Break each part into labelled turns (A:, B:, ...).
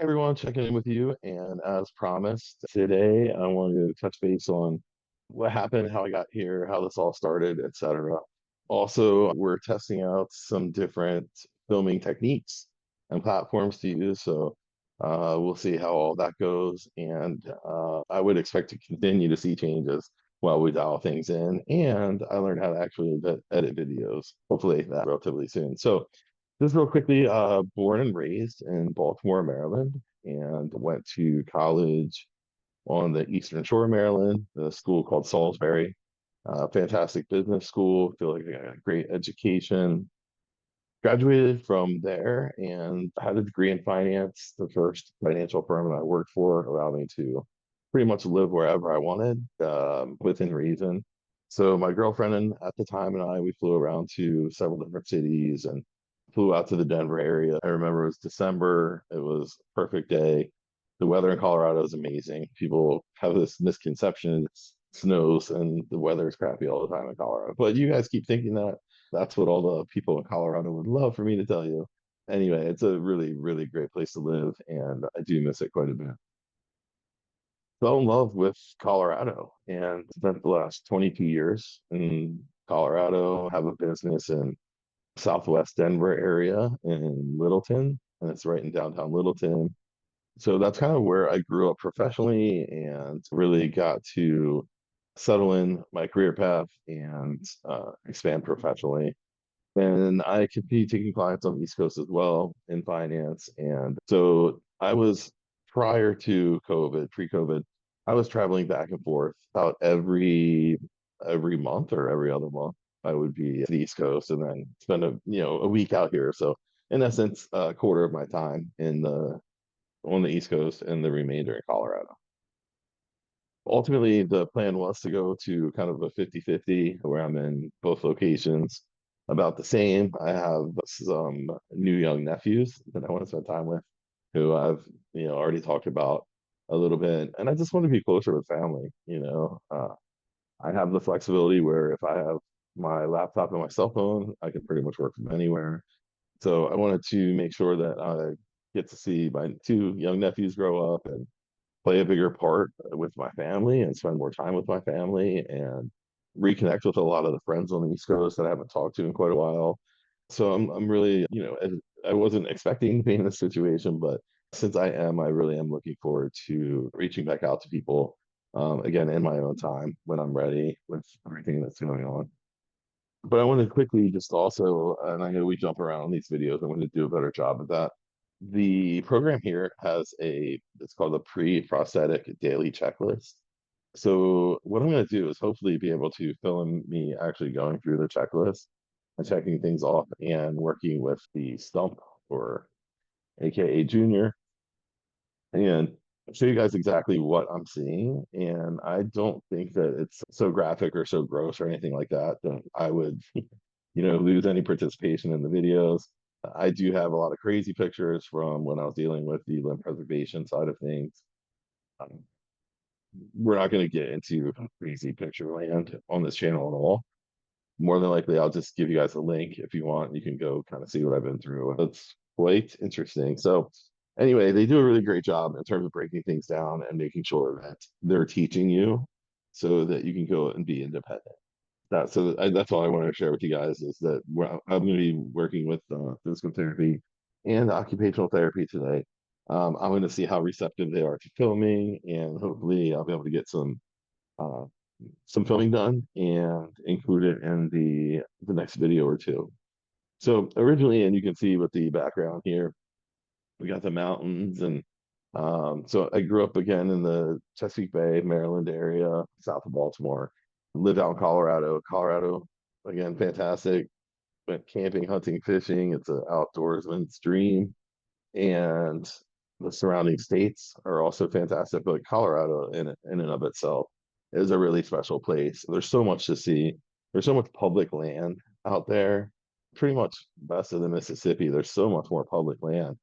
A: Everyone, checking in with you. And as promised, today I wanted to touch base on what happened, how I got here, how this all started, etc. Also, we're testing out some different filming techniques and platforms to use. So we'll see how all that goes. And I would expect to continue to see changes while we dial things in. And I learned how to actually edit videos, hopefully that relatively soon. So just real quickly, born and raised in Baltimore, Maryland, and went to college on the Eastern Shore of Maryland, a school called Salisbury. Fantastic business school. Feel like I got a great education. Graduated from there and had a degree in finance. The first financial firm that I worked for allowed me to pretty much live wherever I wanted, within reason. So my girlfriend at the time and I, we flew around to several different cities and flew out to the Denver area. I remember it was December. It was a perfect day. The weather in Colorado is amazing. People have this misconception it snows and the weather is crappy all the time in Colorado. But you guys keep thinking that. That's what all the people in Colorado would love for me to tell you. Anyway, it's a really, really great place to live, and I do miss it quite a bit. Fell in love with Colorado and spent the last 22 years in Colorado. Have a business in Southwest Denver area in Littleton, and it's right in downtown Littleton. So that's kind of where I grew up professionally and really got to settle in my career path and expand professionally. And I continue taking clients on the East Coast as well in finance. And so I was prior to COVID, pre-COVID, I was traveling back and forth about every month or every other month. I would be at the East Coast and then spend a week out here. So in essence, a quarter of my time in the on the East Coast and the remainder in Colorado. Ultimately, the plan was to go to kind of a 50-50 where I'm in both locations about the same. I have some new young nephews that I want to spend time with who I've, already talked about a little bit. And I just want to be closer with family. I have the flexibility where if I have my laptop and my cell phone, I can pretty much work from anywhere. So I wanted to make sure that I get to see my two young nephews grow up and play a bigger part with my family and spend more time with my family and reconnect with a lot of the friends on the East Coast that I haven't talked to in quite a while. So I'm really, I wasn't expecting to be in this situation, but since I really am looking forward to reaching back out to people again in my own time when I'm ready with everything that's going on. But I want to quickly just also, and I know we jump around on these videos, I want to do a better job of that. The program here has it's called a pre-prosthetic daily checklist. So what I'm going to do is hopefully be able to film me actually going through the checklist and checking things off and working with the stump or AKA junior and show you guys exactly what I'm seeing. And I don't think that it's so graphic or so gross or anything like that that I would, lose any participation in the videos. I do have a lot of crazy pictures from when I was dealing with the limb preservation side of things. Um, we're not going to get into crazy picture land on this channel at all. More than likely, I'll just give you guys a link if you want. You can go kind of see what I've been through. It's quite interesting. So, anyway, they do a really great job in terms of breaking things down and making sure that they're teaching you so that you can go and be independent. That's all I wanted to share with you guys is that I'm going to be working with physical therapy and occupational therapy today. I'm going to see how receptive they are to filming, and hopefully, I'll be able to get uh, some filming done and include it in the next video or two. So originally, and you can see with the background here, we got the mountains and so I grew up again in the Chesapeake Bay, Maryland area, south of Baltimore. Lived out in Colorado. Colorado, again, fantastic. Went camping, hunting, fishing. It's an outdoorsman's dream. And the surrounding states are also fantastic. But Colorado, in and of itself, is a really special place. There's so much to see. There's so much public land out there. Pretty much west of the Mississippi, there's so much more public land.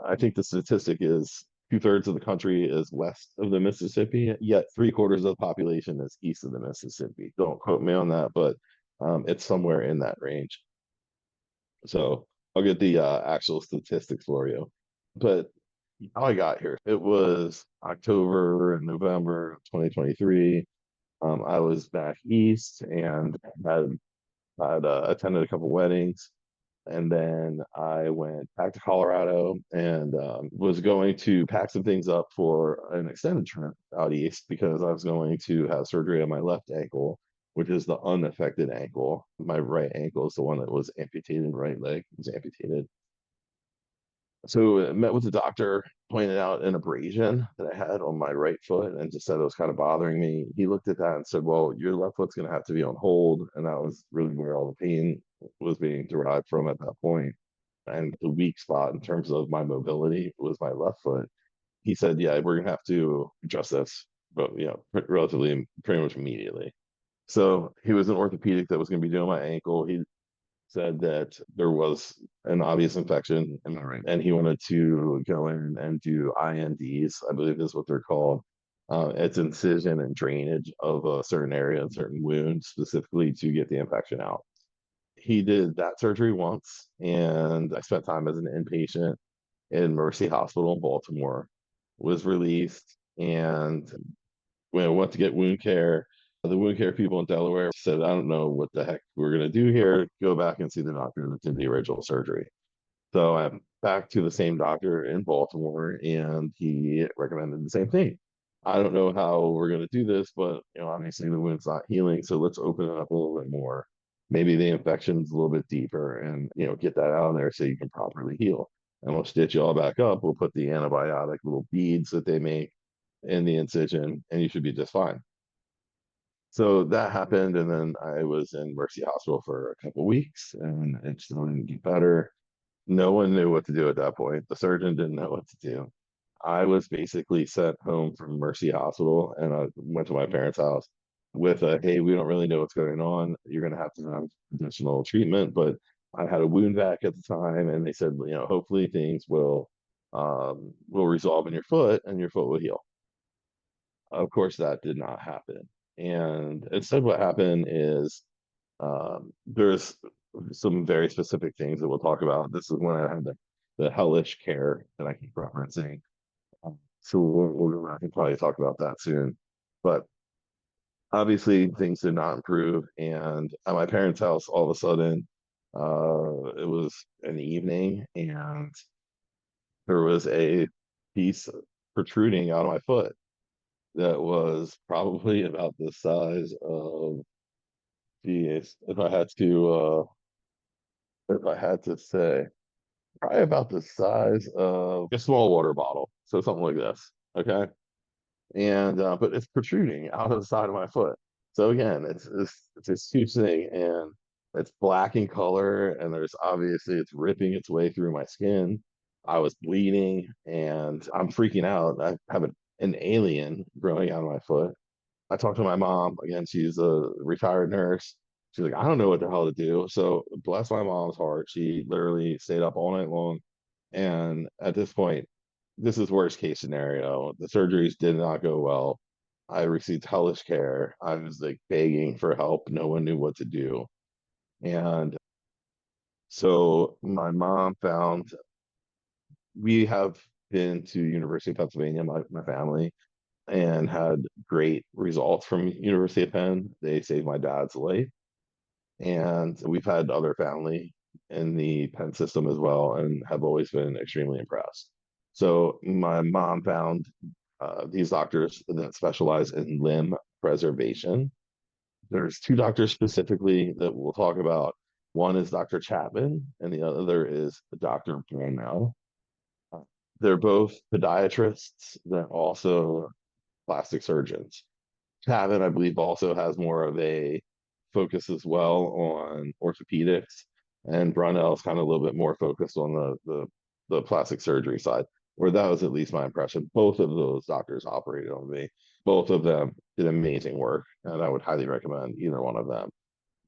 A: I think the statistic is two-thirds of the country is west of the Mississippi, yet three-quarters of the population is east of the Mississippi. Don't quote me on that, but it's somewhere in that range. So I'll get the actual statistics for you. But how I got here. It was October and November of 2023. I was back east and had attended a couple weddings, and then I went back to Colorado and was going to pack some things up for an extended trip out east because I was going to have surgery on my left ankle, which is the unaffected ankle. My right ankle is the one that was amputated, right leg was amputated. So I met with the doctor, pointed out an abrasion that I had on my right foot and just said it was kind of bothering me. He looked at that and said, well, your left foot's going to have to be on hold. And that was really where all the pain was being derived from at that point. And the weak spot in terms of my mobility was my left foot. He said, yeah, we're going to have to adjust this, but relatively pretty much immediately. So he was an orthopedic that was going to be doing my ankle. He said that there was an obvious infection in my right, and he wanted to go in and do INDs, I believe is what they're called. It's incision and drainage of a certain area, a certain wound, specifically to get the infection out. He did that surgery once, and I spent time as an inpatient in Mercy Hospital in Baltimore, was released, and when I went to get wound care, the wound care people in Delaware said, I don't know what the heck we're going to do here. Go back and see the doctor that did the original surgery. So I'm back to the same doctor in Baltimore, and he recommended the same thing. I don't know how we're going to do this, but obviously the wound's not healing, so let's open it up a little bit more. Maybe the infection's a little bit deeper, and get that out of there so you can properly heal. And we'll stitch you all back up. We'll put the antibiotic little beads that they make in the incision, and you should be just fine. So that happened, and then I was in Mercy Hospital for a couple weeks, and it still didn't get better. No one knew what to do at that point. The surgeon didn't know what to do. I was basically sent home from Mercy Hospital, and I went to my parents' house with a, hey, we don't really know what's going on. You're going to have additional treatment. But I had a wound vac at the time, and they said, hopefully things will resolve in your foot, and your foot will heal. Of course, that did not happen. And instead, what happened is there's some very specific things that we'll talk about. This is when I had the hellish care that I keep referencing. So we'll go back and probably talk about that soon. But obviously, things did not improve. And at my parents' house, all of a sudden, it was an evening, and there was a piece protruding out of my foot that was probably about the size of, geez, if I had to say, probably about the size of a small water bottle. So something like this. Okay. And but it's protruding out of the side of my foot. So again, it's this huge thing, and it's black in color, and there's obviously it's ripping its way through my skin. I was bleeding, and I'm freaking out. I have an alien growing out of my foot. I talked to my mom again. She's a retired nurse. She's like, I don't know what the hell to do. So bless my mom's heart. She literally stayed up all night long. And at this point, this is worst case scenario. The surgeries did not go well. I received hellish care. I was like begging for help. No one knew what to do. And so my mom found we have been to University of Pennsylvania, my family, and had great results from University of Penn. They saved my dad's life, and we've had other family in the Penn system as well, and have always been extremely impressed. So my mom found these doctors that specialize in limb preservation. There's two doctors specifically that we'll talk about. One is Dr. Chapman, and the other is Dr. Brownell. They're both podiatrists that also plastic surgeons. Cabot, I believe, also has more of a focus as well on orthopedics, and Brunel is kind of a little bit more focused on the plastic surgery side, or that was at least my impression. Both of those doctors operated on me. Both of them did amazing work, and I would highly recommend either one of them.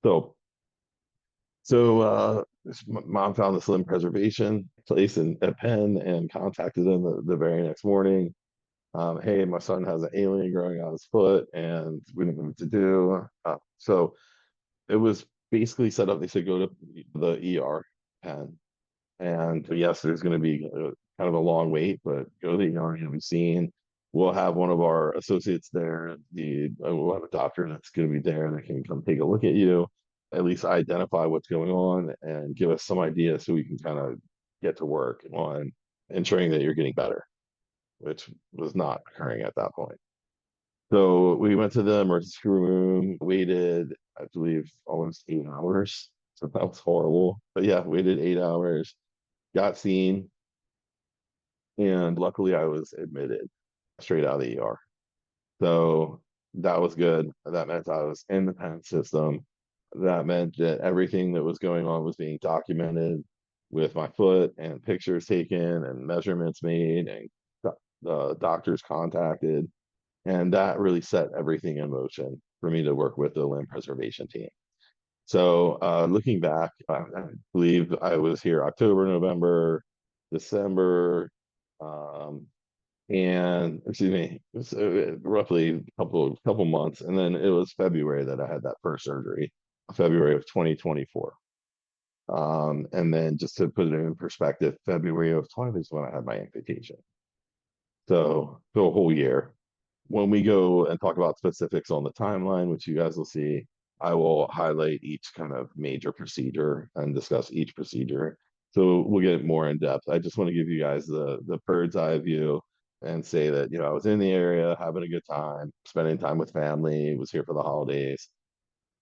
A: So, so mom found this limb preservation place in at Penn and contacted them the very next morning. Hey, my son has an alien growing on his foot, and we don't know what to do. So it was basically set up. They said go to the ER Penn, and yes, there's going to be kind of a long wait, but go that you're going to be seen. We'll have one of our associates there. We'll have a doctor that's going to be there that can come take a look at you, at least identify what's going on, and give us some idea so we can kind of get to work on ensuring that you're getting better, which was not occurring at that point. So we went to the emergency room, waited, I believe, almost 8 hours. So that was horrible. But yeah, waited 8 hours, got seen, and luckily I was admitted straight out of the ER. So that was good. That meant I was in the pen system. That meant that everything that was going on was being documented with my foot and pictures taken and measurements made and the doctors contacted. And that really set everything in motion for me to work with the limb preservation team. So looking back, I believe I was here October, November, December, um, and excuse me, it was roughly a couple months, and then it was February that I had that first surgery, February of 2024. And then just to put it in perspective, February of 20 is when I had my amputation. So a whole year. When we go and talk about specifics on the timeline, which you guys will see, I will highlight each kind of major procedure and discuss each procedure. So we'll get more in depth. I just want to give you guys the bird's eye view and say that, I was in the area having a good time, spending time with family, was here for the holidays.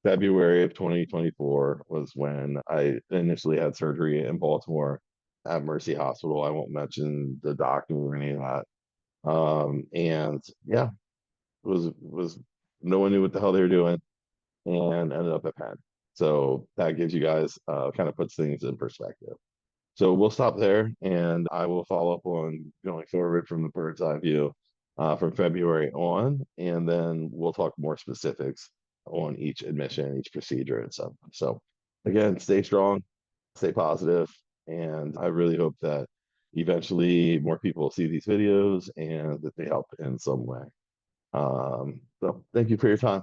A: February of 2024 was when I initially had surgery in Baltimore at Mercy Hospital. I won't mention the doctor or any of that. And yeah, was no one knew what the hell they were doing and ended up at Penn. So that gives you guys kind of puts things in perspective. So we'll stop there and I will follow up on going forward from the bird's eye view from February on, and then we'll talk more specifics on each admission, each procedure, and stuff. So again, stay strong, stay positive, and I really hope that eventually more people will see these videos and that they help in some way. So thank you for your time.